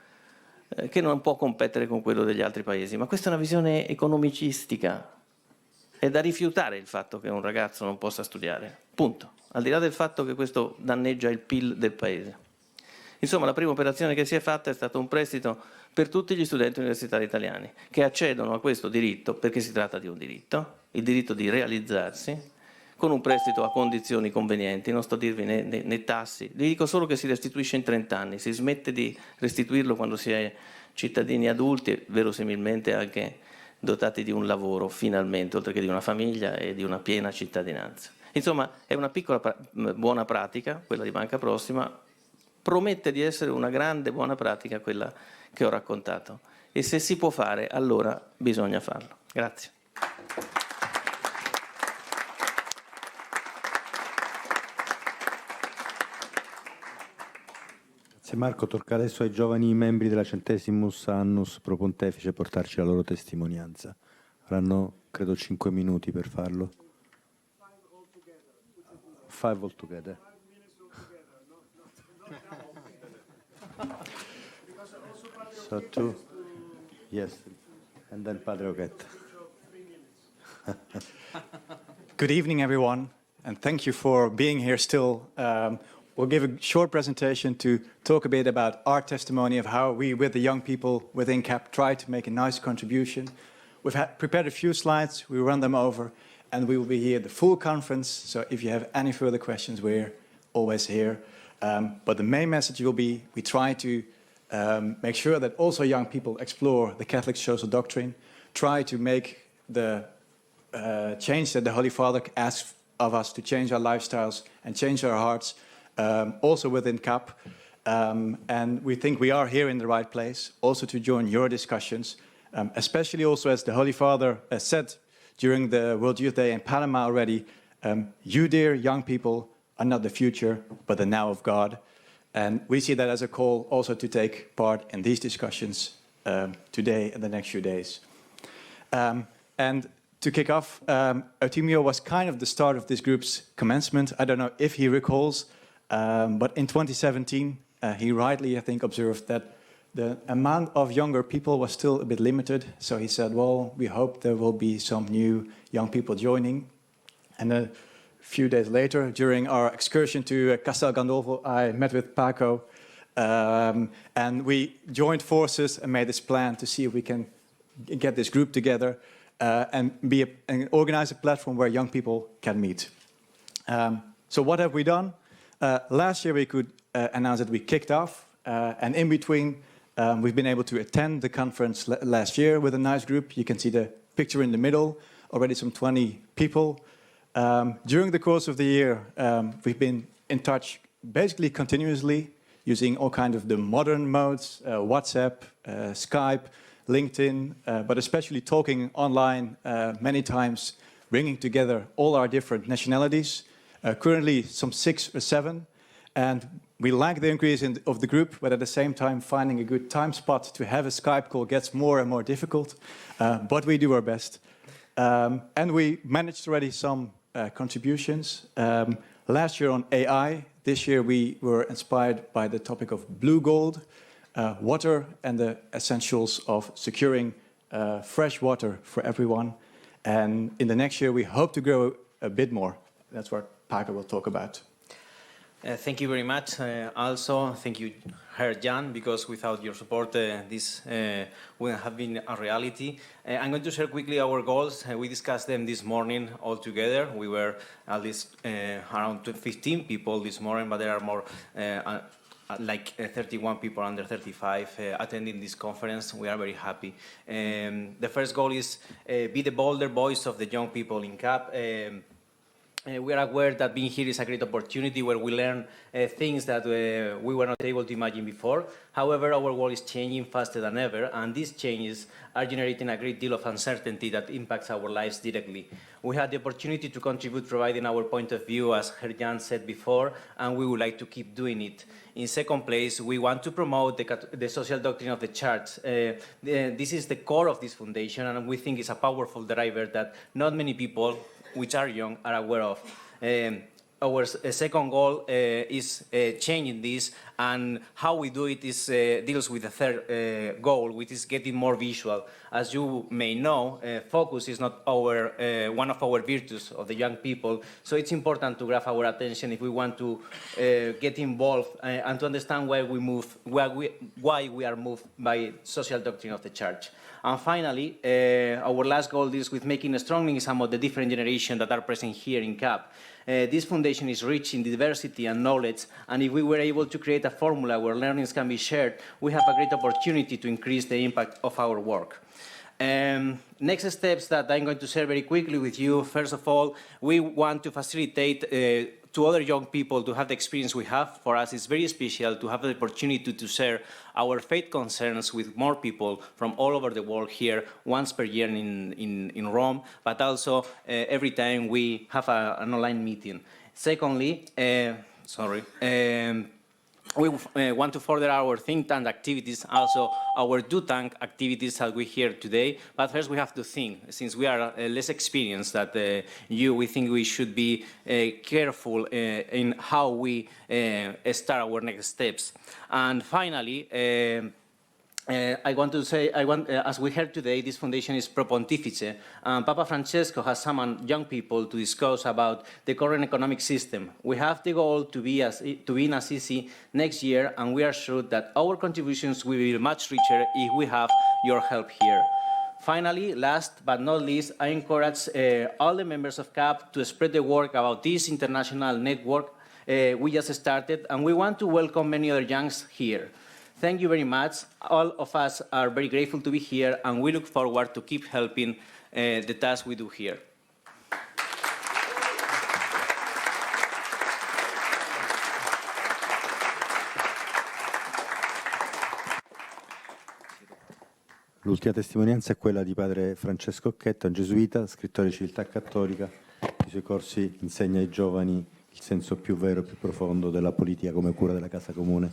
che non può competere con quello degli altri paesi. Ma questa è una visione economicistica. È da rifiutare il fatto che un ragazzo non possa studiare, punto, al di là del fatto che questo danneggia il PIL del paese. Insomma, la prima operazione che si è fatta è stato un prestito per tutti gli studenti universitari italiani che accedono a questo diritto, perché si tratta di un diritto, il diritto di realizzarsi, con un prestito a condizioni convenienti, non sto a dirvi né tassi, vi dico solo che si restituisce in 30 anni, si smette di restituirlo quando si è cittadini adulti e verosimilmente anche dotati di un lavoro finalmente, oltre che di una famiglia e di una piena cittadinanza. Insomma, è una piccola buona pratica, quella di Banca Prossima, promette di essere una grande buona pratica quella che ho raccontato. E se si può fare, allora bisogna farlo. Grazie. Grazie Marco, tocca adesso ai giovani membri della Centesimus Annus Pro Pontefice portarci la loro testimonianza. Avranno, credo, 5 minuti per farlo. 5 all together. So 2, yes, and then Padre Oquetta. Good evening, everyone, and thank you for being here still. We'll give a short presentation to talk a bit about our testimony of how we, with the young people within CAPP, try to make a nice contribution. We've prepared a few slides, we run them over, and we will be here the full conference, so if you have any further questions, we're always here. But the main message will be, we try to make sure that also young people explore the Catholic social doctrine, try to make the change that the Holy Father asks of us to change our lifestyles and change our hearts, also within CAPP. And we think we are here in the right place also to join your discussions, especially also as the Holy Father said during the World Youth Day in Panama already, you dear young people are not the future, but the now of God. And we see that as a call also to take part in these discussions today and the next few days. And to kick off, Eutimio was kind of the start of this group's commencement. I don't know if he recalls, but in 2017, he rightly, I think, observed that the amount of younger people was still a bit limited. So he said, well, we hope there will be some new young people joining. And a few days later, during our excursion to Castel Gandolfo, I met with Paco, and we joined forces and made this plan to see if we can get this group together and organize a platform where young people can meet. So what have we done? Last year we could announce that we kicked off, and in between we've been able to attend the conference last year with a nice group. You can see the picture in the middle, already some 20 people. During the course of the year, we've been in touch basically continuously, using all kinds of the modern modes, WhatsApp, Skype, LinkedIn, but especially talking online many times, bringing together all our different nationalities, currently some 6 or 7, and we like the increase of the group, but at the same time finding a good time spot to have a Skype call gets more and more difficult, but we do our best. And we managed already some contributions. Last year on AI, this year we were inspired by the topic of blue gold, water and the essentials of securing fresh water for everyone. And in the next year we hope to grow a bit more. That's what Paco will talk about. Thank you very much. Also, thank you, Herr Jan, because without your support, this wouldn't have been a reality. I'm going to share quickly our goals. We discussed them this morning all together. We were at least around 15 people this morning, but there are more, like 31 people under 35 attending this conference. We are very happy. The first goal is be the bolder voice of the young people in CAPP. We are aware that being here is a great opportunity where we learn things that we were not able to imagine before. However, our world is changing faster than ever, and these changes are generating a great deal of uncertainty that impacts our lives directly. We had the opportunity to contribute providing our point of view, as Herjan said before, and we would like to keep doing it. In second place, we want to promote the social doctrine of the Church. This is the core of this foundation, and we think it's a powerful driver that not many people which are young are aware of. Our second goal is changing this, and how we do it is deals with the third goal, which is getting more visual. As you may know, focus is not one of our virtues of the young people, so it's important to grab our attention if we want to get involved and to understand why we are moved by social doctrine of the Church. And finally, our last goal deals with making a strong some of the different generations that are present here in CAPP. This foundation is rich in diversity and knowledge, and if we were able to create a formula where learnings can be shared, we have a great opportunity to increase the impact of our work. Next steps that I'm going to share very quickly with you. First of all, we want to facilitate to other young people to have the experience we have. For us, it's very special to have the opportunity to share our faith concerns with more people from all over the world here once per year in Rome, but also every time we have an online meeting. Secondly, we want to further our think tank activities, also our do tank activities as we hear today. But first we have to think, since we are less experienced than we think we should be careful in how we start our next steps. And finally, I want to say, as we heard today, this foundation is pro pontifice, and Papa Francesco has summoned young people to discuss about the current economic system. We have the goal to be in Assisi next year, and we are sure that our contributions will be much richer if we have your help here. Finally, last but not least, I encourage all the members of CAPP to spread the word about this international network we just started, and we want to welcome many other youngs here. Thank you very much. All of us are very grateful to be here, and we look forward to keep helping the task we do here. L'ultima testimonianza è quella di padre Francesco Occhetto, un gesuita, scrittore di civiltà cattolica. I suoi corsi insegna ai giovani il senso più vero e più profondo della politica come cura della casa comune.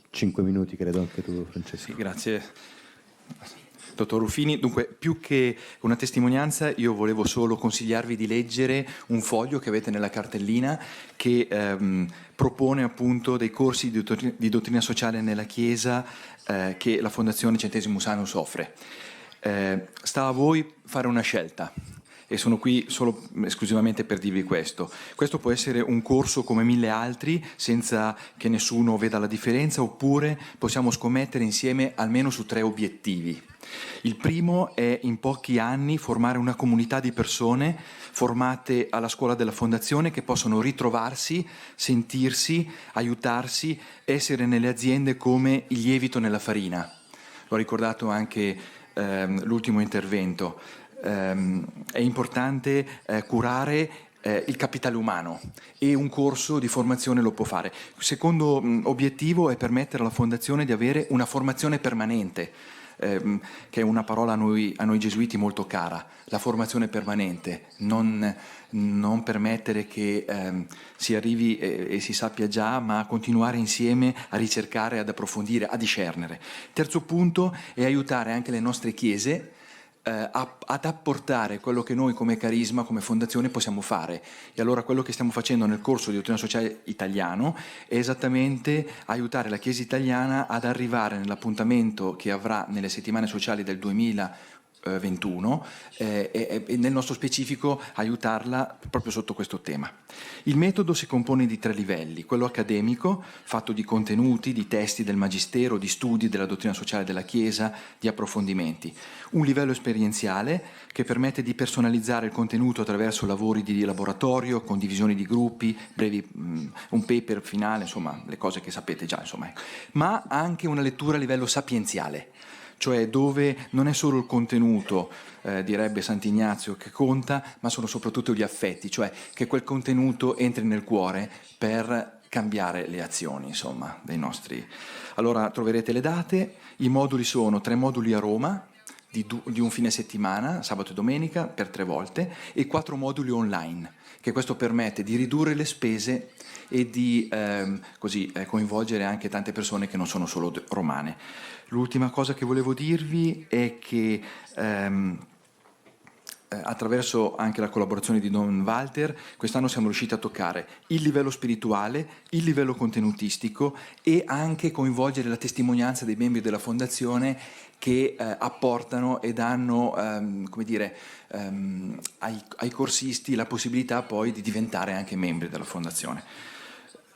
5 minuti, credo, anche tu, Francesco. Sì, grazie. Dottor Ruffini, dunque più che una testimonianza io volevo solo consigliarvi di leggere un foglio che avete nella cartellina che propone appunto dei corsi di dottrina sociale nella Chiesa che la Fondazione Centesimus Annus offre. Sta a voi fare una scelta. E sono qui solo esclusivamente per dirvi questo. Questo può essere un corso come 1000 altri, senza che nessuno veda la differenza, oppure possiamo scommettere insieme almeno su 3 obiettivi. Il primo è in pochi anni formare una comunità di persone formate alla scuola della Fondazione che possono ritrovarsi, sentirsi, aiutarsi, essere nelle aziende come il lievito nella farina. L'ho ricordato anche l'ultimo intervento. È importante curare il capitale umano e un corso di formazione lo può fare. Il secondo obiettivo è permettere alla Fondazione di avere una formazione permanente, che è una parola a noi gesuiti molto cara, la formazione permanente, non permettere che si arrivi e si sappia già, ma continuare insieme a ricercare, ad approfondire, a discernere. Terzo punto è aiutare anche le nostre chiese ad apportare quello che noi come carisma, come fondazione possiamo fare. E allora quello che stiamo facendo nel corso di dottrina sociale italiano è esattamente aiutare la Chiesa italiana ad arrivare nell'appuntamento che avrà nelle settimane sociali del 2021 e nel nostro specifico aiutarla proprio sotto questo tema. Il metodo si compone di 3 livelli: quello accademico, fatto di contenuti, di testi del Magistero, di studi della dottrina sociale della Chiesa, di approfondimenti; un livello esperienziale che permette di personalizzare il contenuto attraverso lavori di laboratorio, condivisioni di gruppi, brevi, un paper finale, insomma le cose che sapete già, insomma. Ma anche una lettura a livello sapienziale, cioè dove non è solo il contenuto, direbbe Sant'Ignazio, che conta, ma sono soprattutto gli affetti, cioè che quel contenuto entri nel cuore per cambiare le azioni, insomma, dei nostri. Allora troverete le date, i moduli sono 3 moduli a Roma, di un fine settimana, sabato e domenica, per 3 volte, e 4 moduli online, che questo permette di ridurre le spese e di coinvolgere anche tante persone che non sono solo romane. L'ultima cosa che volevo dirvi è che attraverso anche la collaborazione di Don Walter, quest'anno siamo riusciti a toccare il livello spirituale, il livello contenutistico e anche coinvolgere la testimonianza dei membri della Fondazione che apportano e danno ai corsisti la possibilità poi di diventare anche membri della Fondazione.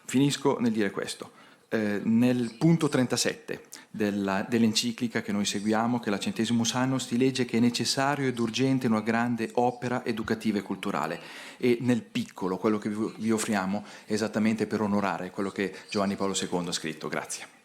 Finisco nel dire questo. Nel punto 37 dell'enciclica che noi seguiamo, che è la Centesimus Annus, si legge che è necessario ed urgente una grande opera educativa e culturale, e nel piccolo quello che vi offriamo è esattamente per onorare quello che Giovanni Paolo II ha scritto. Grazie.